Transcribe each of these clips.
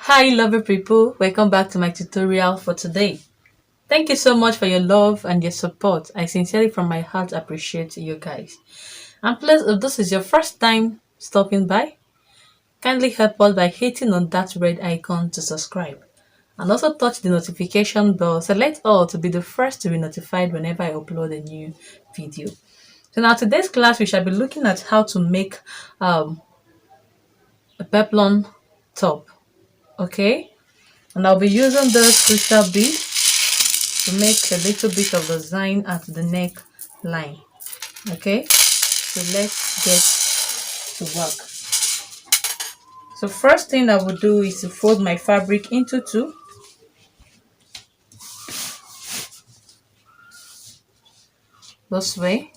Hi lovely people, welcome back to my tutorial for today. Thank you so much for your love and your support. I sincerely from my heart appreciate you guys. And please, if this is your first time stopping by, kindly help us by hitting on that red icon to subscribe. And also touch the notification bell, select all to be the first to be notified whenever I upload a new video. So now today's class we shall be looking at how to make a peplum top. Okay, and I'll be using this crystal bead to make a little bit of design at the neck line. Okay, so let's get to work. So first thing I will do is to fold my fabric into two this way.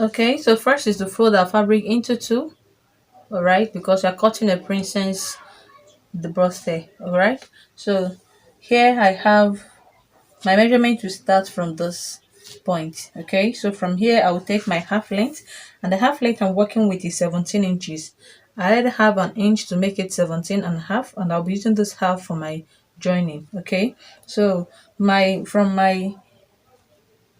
Okay, so first is to fold our fabric into two, all right, because we're cutting a princess the birthday, all right. So here I have my measurement to start from this point. Okay, so from here I will take my half length, and the half length I'm working with is 17 inches. I already have an inch to make it 17 and a half, and I'll be using this half for my joining. Okay, so my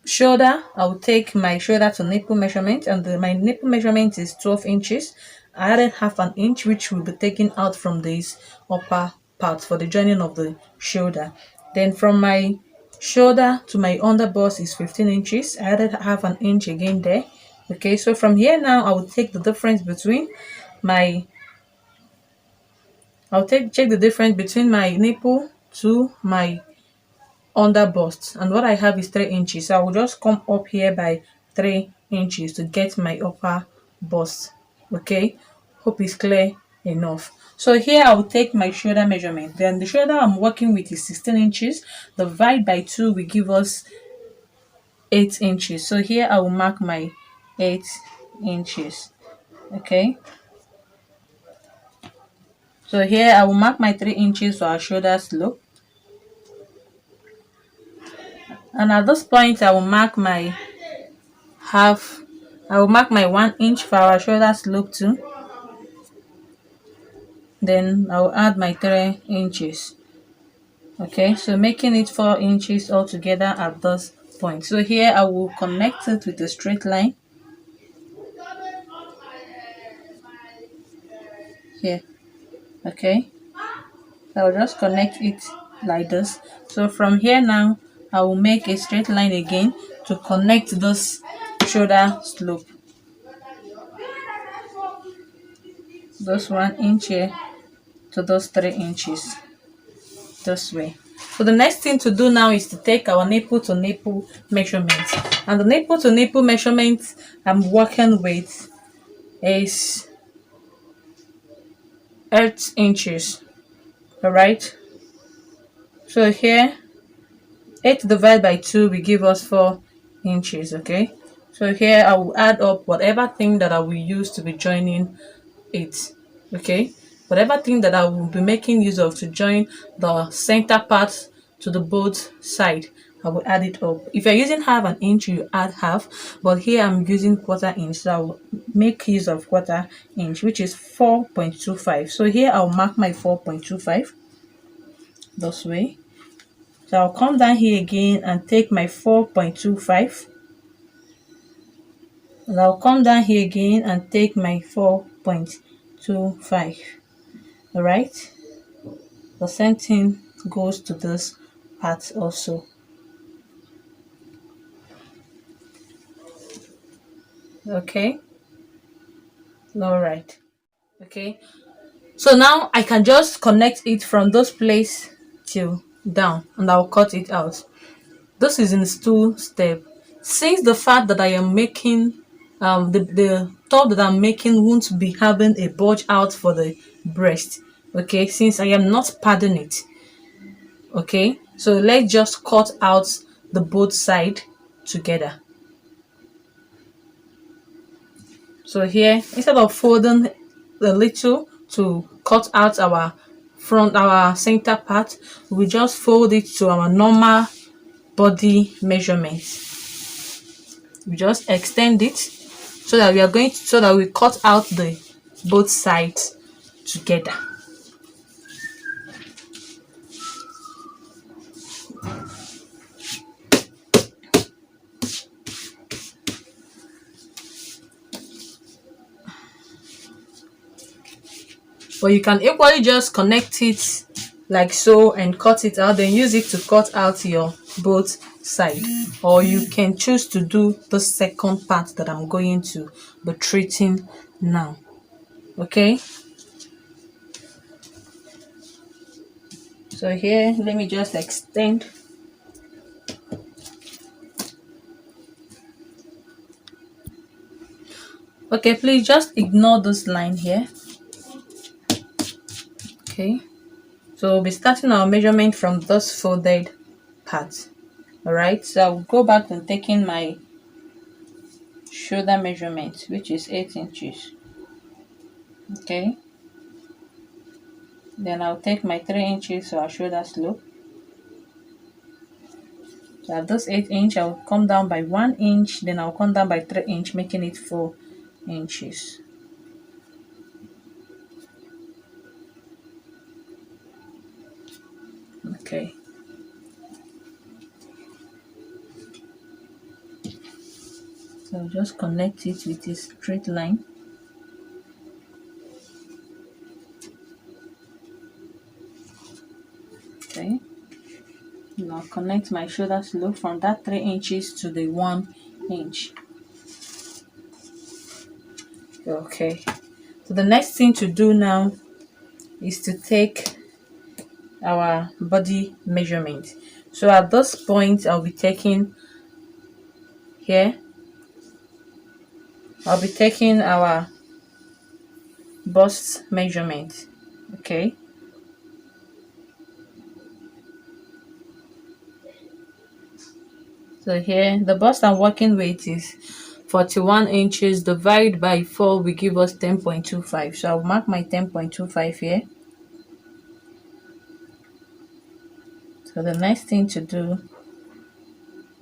shoulder, I'll take my shoulder to nipple measurement, and my nipple measurement is 12 inches. I added half an inch which will be taken out from this upper part for the joining of the shoulder. Then from my shoulder to my underbust is 15 inches. I added half an inch again there. Okay, so from here now I will take the difference between my check the difference between my nipple to my under bust, and what I have is 3 inches, so I will just come up here by 3 inches to get my upper bust. Okay, hope it's clear enough. So here I will take my shoulder measurement. Then the shoulder I'm working with is 16 inches. Divide by 2 will give us 8 inches. So here I will mark my 8 inches. Okay, so here I will mark my 3 inches for our shoulder slope, and at this point I will mark my half I will mark my 1 inch for our shoulder slope too. Then I will add my 3 inches. Okay, so making it 4 inches altogether at this point. So here I will connect it with a straight line here. Okay, so I'll just connect it like this. So from here now I will make a straight line again to connect this shoulder slope, this 1 inch here to those 3 inches this way. So the next thing to do now is to take our nipple to nipple measurement, and the nipple to nipple measurement I'm working with is 8 inches. All right, so here 8 divided by 2 will give us 4 inches. Okay, so here I will add up whatever thing that I will use to be joining it. Okay, whatever thing that I will be making use of to join the center part to the both side, I will add it up. If you're using half an inch, you add half, but here I'm using quarter inch, so I will make use of quarter inch, which is 4.25. So here I'll mark my 4.25 this way. So I'll come down here again and take my 4.25, and I'll come down here again and take my 4.25. All right, the same thing goes to this part also. Okay, all right. Okay, so now I can just connect it from this place till down, and I'll cut it out. This is in 2 step. Since the fact that I am making the top that I'm making won't be having a bulge out for the breast. Okay, since I am not padding it. Okay, so let's just cut out the both side together. So here, instead of folding a little to cut out our center part, we just fold it to our normal body measurement. We just extend it so that we cut out the both sides together. But you can equally just connect it like so and cut it out, then use it to cut out your both side, or you can choose to do the second part that I'm going to be treating now. Okay, so here let me just extend. Okay, please just ignore this line here. Okay, so we'll be starting our measurement from this folded part. All right, so I'll go back and taking my shoulder measurement, which is 8 inches. Okay, then I'll take my 3 inches for our shoulder slope. So at this 8 inch, I'll come down by 1 inch, then I'll come down by 3 inch, making it 4 inches. Okay, so just connect it with a straight line. Okay, now connect my shoulder slope from that 3 inches to the 1 inch. Okay, so the next thing to do now is to take our body measurement. So at this point, I'll be taking our bust measurement. Okay, so here the bust I'm working with is 41 inches. Divide by 4 will give us 10.25. So I'll mark my 10.25 here. So the next thing to do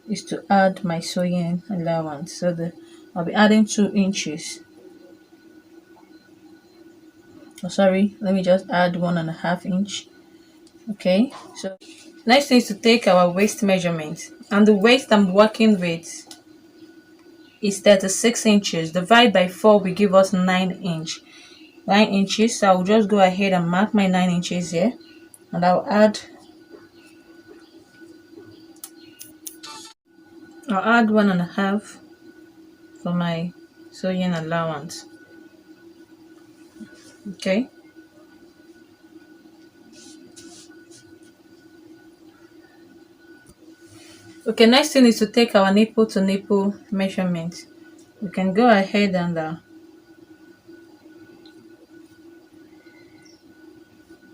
is to add my sewing allowance. So I'll be adding 2 inches. Oh, sorry, let me just add 1.5 inch. Okay, so next thing is to take our waist measurement, and the waist I'm working with is 36 inches. Divide by 4 will give us 9 inches. So I'll just go ahead and mark my 9 inches here, and I'll add 1.5 for my sewing allowance. Okay, next thing is to take our nipple to nipple measurement. We can go ahead and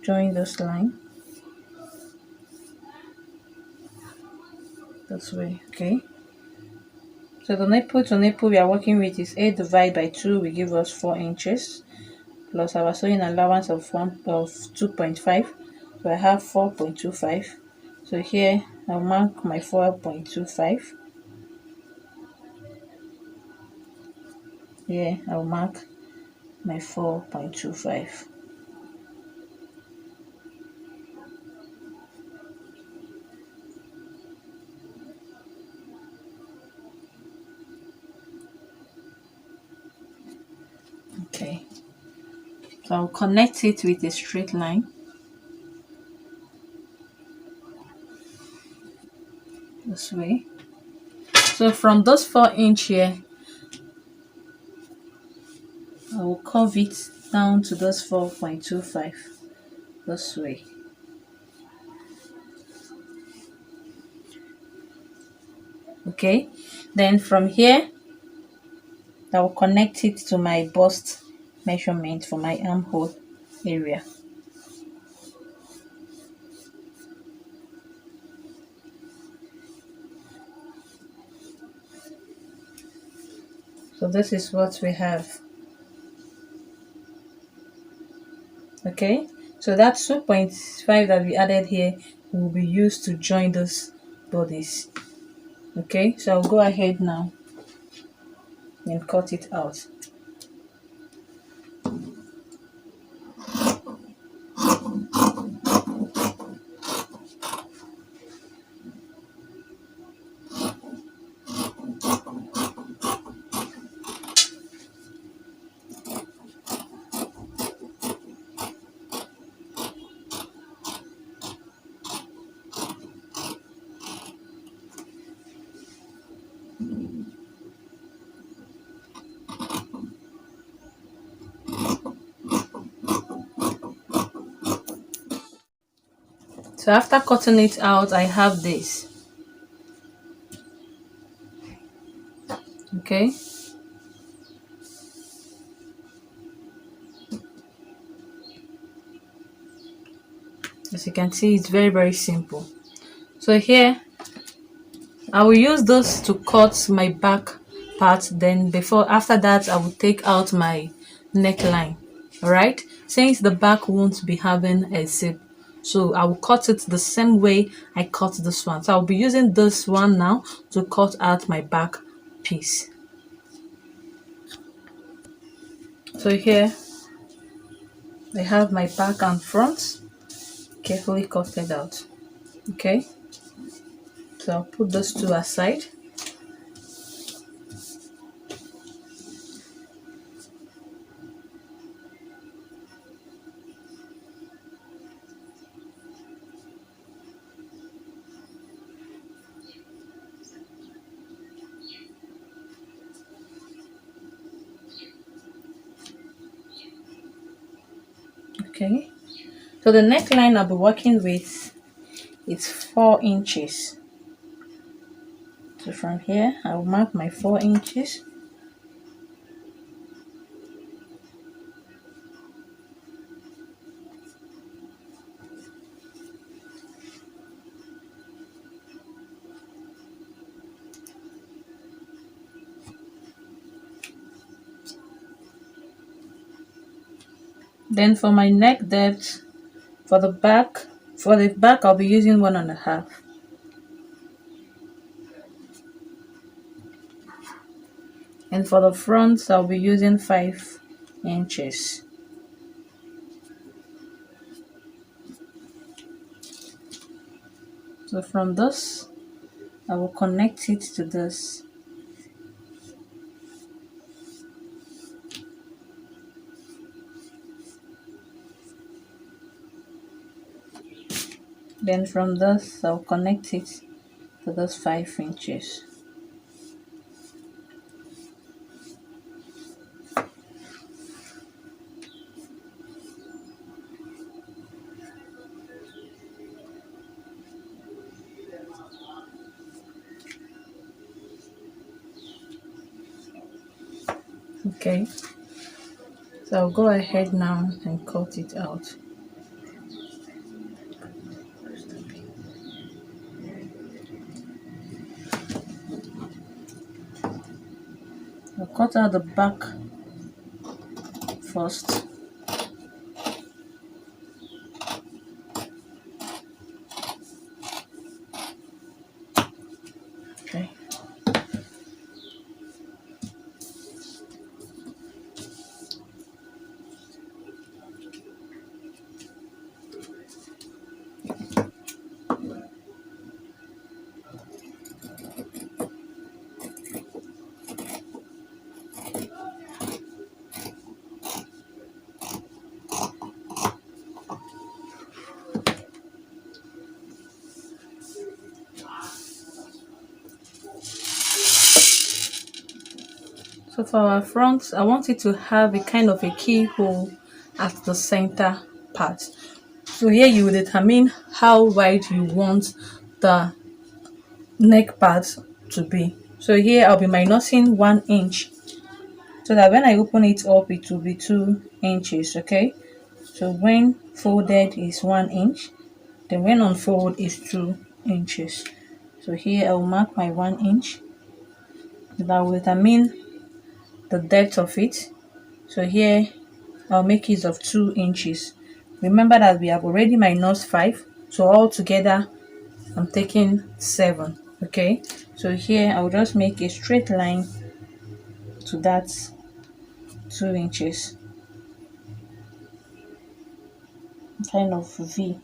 join this line this way. Okay, so the nipple to nipple we are working with is 8 divided by 2 will give us 4 inches, plus our sewing allowance of 2.5. So I have 4.25. So here I'll mark my 4.25. Here I'll mark my 4.25. Okay, so I'll connect it with a straight line this way. So from this 4 inch here, I will curve it down to this 4.25 this way. Okay, then from here I will connect it to my bust measurement for my armhole area. So this is what we have. Okay, so that 2.5 that we added here will be used to join this bodice. Okay, so I'll go ahead now and cut it out. So after cutting it out, I have this. Okay, as you can see, it's very simple. So here I will use this to cut my back part, then after that I will take out my neckline. All right, since the back won't be having a zip, so I will cut it the same way I cut this one. So I'll be using this one now to cut out my back piece. So here I have my back and front carefully cutted out. Okay, so I'll put those two aside. Okay, so the neckline I'll be working with, it's 4 inches. So from here I will mark my 4 inches. Then for my neck depth, for the back, I'll be using 1.5. And for the front I'll be using 5 inches. So from this I will connect it to this. Then from this I'll connect it to those 5 inches. Okay, so I'll go ahead now and cut it out. I'll cut out the back first. Okay. So for our front, I want it to have a kind of a keyhole at the center part. So here you will determine how wide you want the neck part to be. So here I'll be minusing 1 inch so that when I open it up it will be 2 inches. Okay, so when folded is 1 inch, then when unfold is 2 inches. So here I will mark my 1 inch. That will determine the depth of it. So here I'll make it of 2 inches. Remember that we have already minus 5, so all together I'm taking 7. Okay, so here I'll just make a straight line to that 2 inches, kind of V.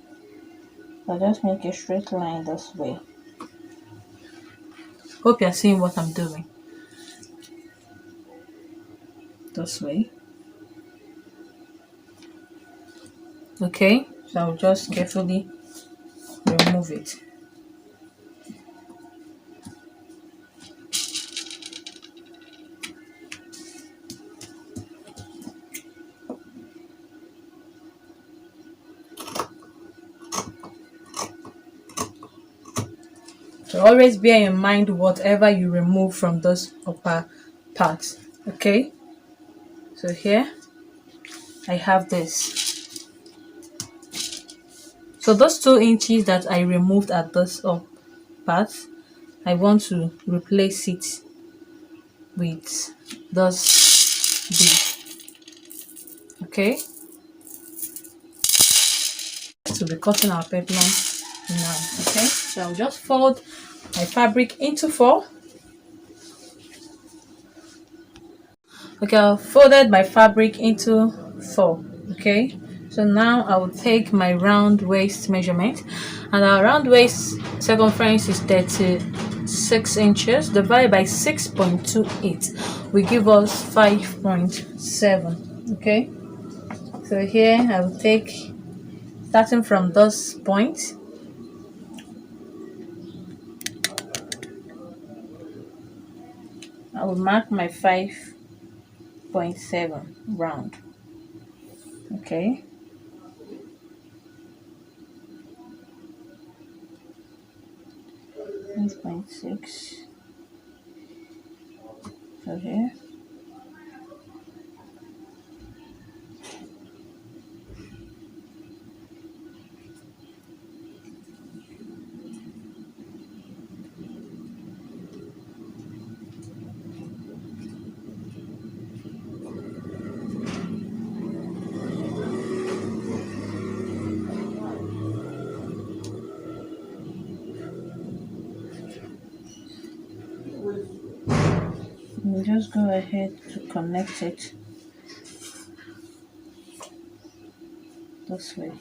I'll just make a straight line this way. Hope you're seeing what I'm doing. This way. Okay, so I'll just carefully remove it. So always bear in mind whatever you remove from those upper parts. Okay, so here I have this. So those 2 inches that I removed at this up part, I want to replace it with this bead. Okay, to be cutting our peplum now. Okay, so I'll just fold my fabric into 4. Okay, I've folded my fabric into 4. Okay, so now I will take my round waist measurement, and our round waist circumference is 36 inches divided by 6.28 will give us 5.7. Okay, so here I will take, starting from this point, I will mark my 5.7 round. Okay, .6. So here, we'll just go ahead to connect it this way.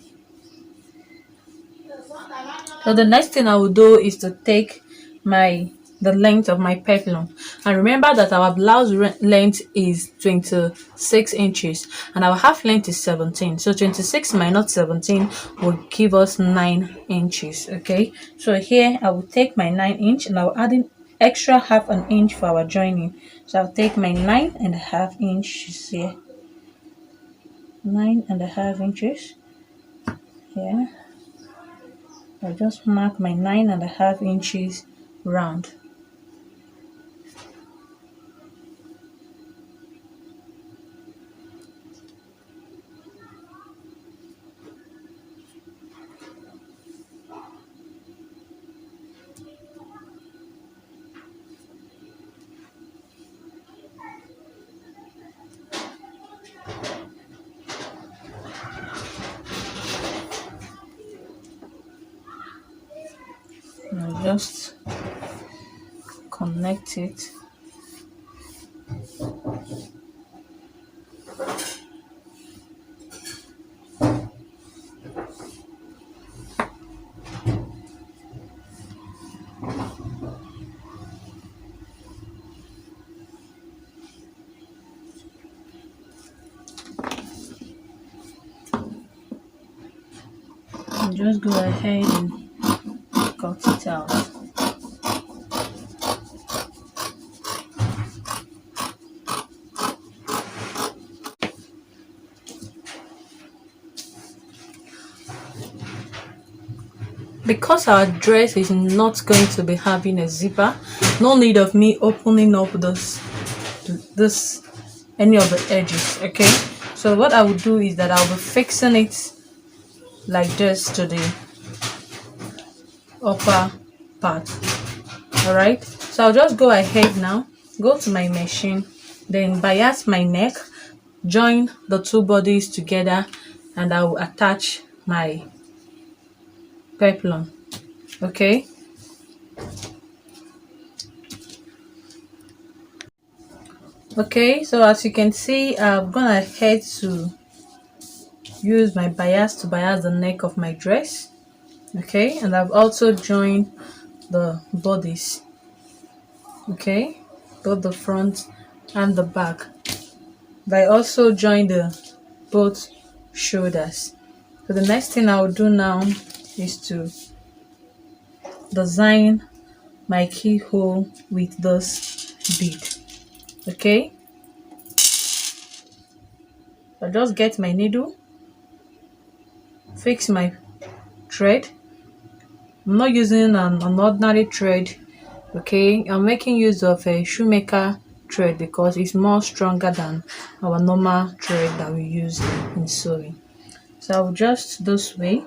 So the next thing I will do is to take the length of my peplum, and remember that our blouse length is 26 inches and our half length is 17, so 26 minus 17 will give us 9 inches. Okay, so here I will take my 9-inch and I'll add in extra half an inch for our joining. So I'll take my 9.5 inches here, 9.5 inches here. I'll just mark my 9.5 inches round. I'll just connect it. And just go ahead and cut it out. Because our dress is not going to be having a zipper, no need of me opening up this any of the edges. Okay, so what I will do is that I'll be fixing it like this to the upper part. All right, so I'll just go ahead now, go to my machine, then bias my neck, join the two bodies together, and I will attach my peplum. Okay, so as you can see, I've gone ahead to use my bias to bias the neck of my dress. Okay, and I've also joined the bodice. Okay, both the front and the back. But I also joined the both shoulders. So the next thing I'll do now is to design my keyhole with this bead. Okay, I'll just get my needle, fix my thread. I'm not using an ordinary thread. Okay, I'm making use of a shoemaker thread because it's more stronger than our normal thread that we use in sewing. So I'll just this way.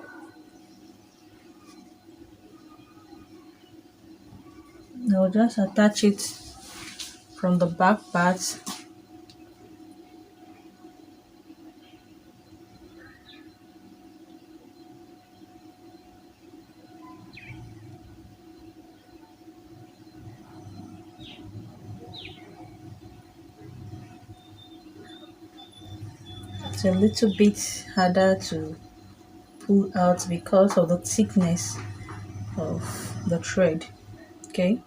I'll just attach it from the back part. It's a little bit harder to pull out because of the thickness of the thread. Okay,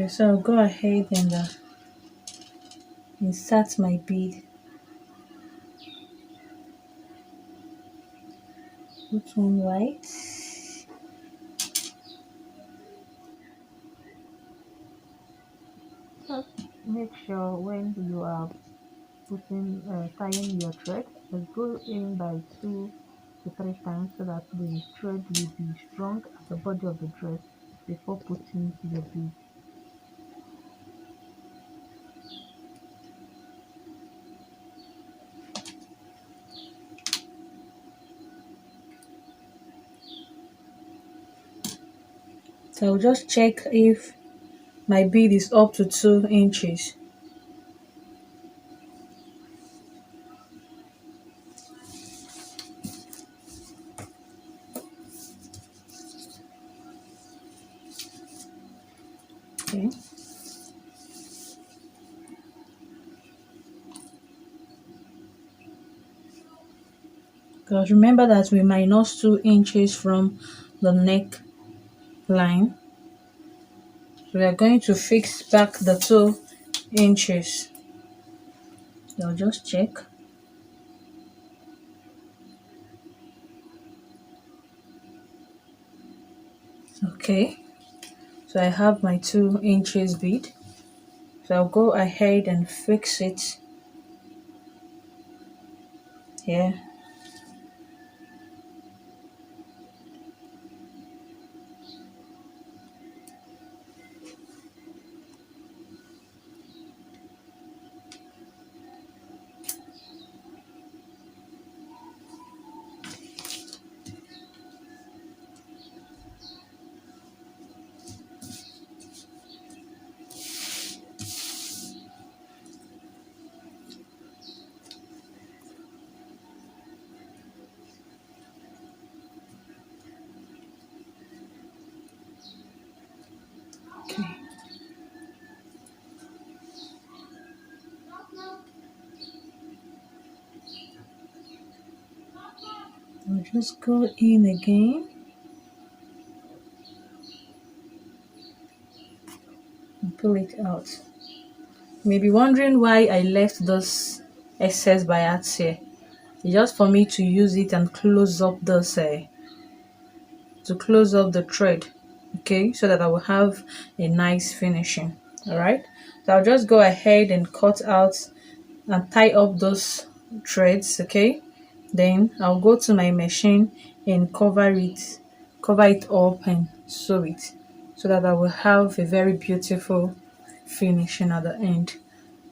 so I'll go ahead and insert my bead. Put one right. Just make sure when you are tying your thread, just go in by 2 to 3 times so that the thread will be strong at the body of the dress before putting your bead. So I'll just check if my bead is up to 2 inches. Okay. Because remember that we minus 2 inches from the neck line. So we are going to fix back the 2 inches. So I'll just check. Okay. So I have my 2 inches bead. So I'll go ahead and fix it here. Okay. I'll just go in again and pull it out. You may be wondering why I left those excess bias here. It's just for me to use it and close up those to close up the thread, okay, so that I will have a nice finishing. All right, so I'll just go ahead and cut out and tie up those threads. Okay, then I'll go to my machine and cover it up and sew it so that I will have a very beautiful finishing at the end.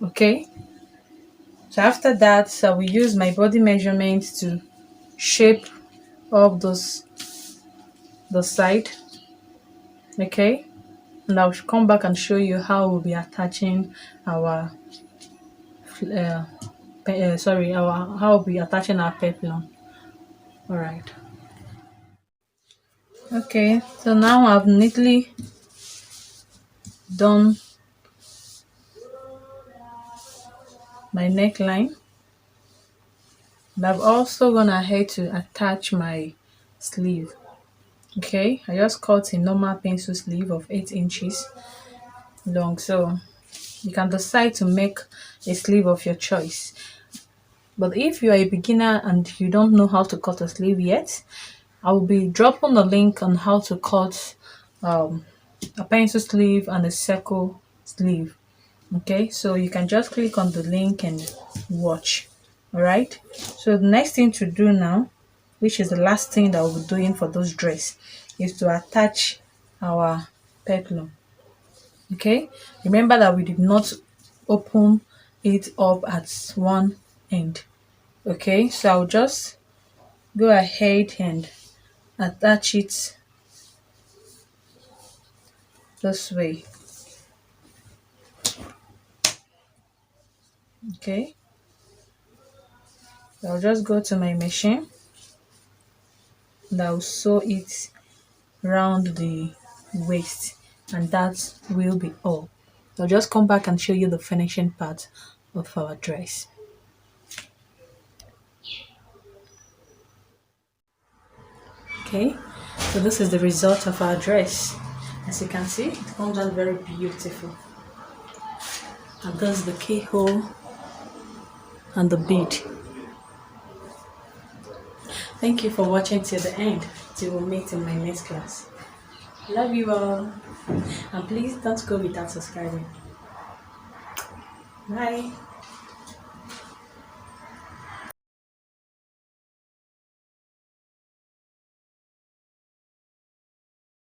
Okay, so after that I will use my body measurements to shape up the side. Okay, and I'll come back and show you how we'll be attaching our uh, our how we'll be attaching our peplum. All right. Okay, so now I've neatly done my neckline, and I've also gone ahead to attach my sleeve. Okay, I just cut a normal pencil sleeve of 8 inches long, so you can decide to make a sleeve of your choice. But if you are a beginner and you don't know how to cut a sleeve yet, I will be dropping a link on how to cut um, a pencil sleeve and a circle sleeve. Okay, so you can just click on the link and watch. All right, so the next thing to do now, which is the last thing that we'll be doing for those dress, is to attach our peplum. Okay, remember that we did not open it up at one end. Okay, so I'll just go ahead and attach it this way. Okay, so I'll just go to my machine and I'll sew it round the waist, and that will be all. I'll just come back and show you the finishing part of our dress. Okay, so this is the result of our dress. As you can see, it comes out very beautiful. And this is the keyhole and the bead. Thank you for watching till the end. Till we meet in my next class. Love you all. And please don't go without subscribing. Bye.